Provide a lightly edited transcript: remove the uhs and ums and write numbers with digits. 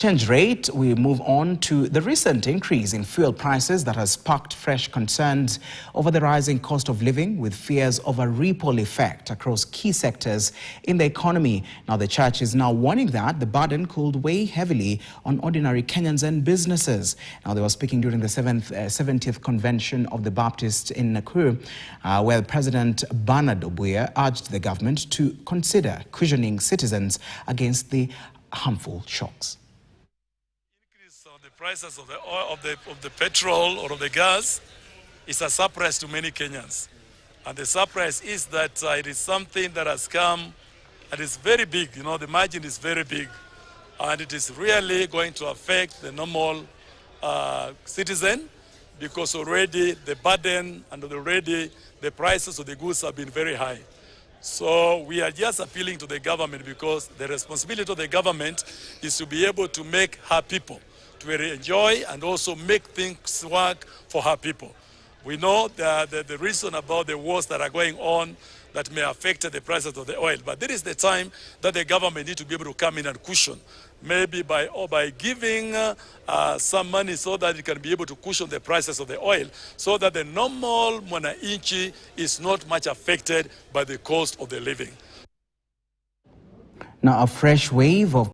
Exchange rate, we move on to the recent increase in fuel prices that has sparked fresh concerns over the rising cost of living, with fears of a ripple effect across key sectors in the economy. Now, the church is now warning that the burden could weigh heavily on ordinary Kenyans and businesses. Now, they were speaking during the 70th Convention of the Baptists in Nakuru, where President Bernard Obuya urged the government to consider cushioning citizens against the harmful shocks. The prices of the oil, of the petrol or of the gas is a surprise to many Kenyans. And the surprise is that it is something that has come and is very big. You know, the margin is very big. And it is really going to affect the normal citizen, because already the burden and already the prices of the goods have been very high. So we are just appealing to the government, because the responsibility of the government is to be able to make her people to enjoy and also make things work for her people. We know the reason about the wars that are going on that may affect the prices of the oil, but this is the time that the government needs to be able to come in and cushion, maybe by giving some money so that it can be able to cushion the prices of the oil, so that the normal mwananchi is not much affected by the cost of the living. Now, a fresh wave of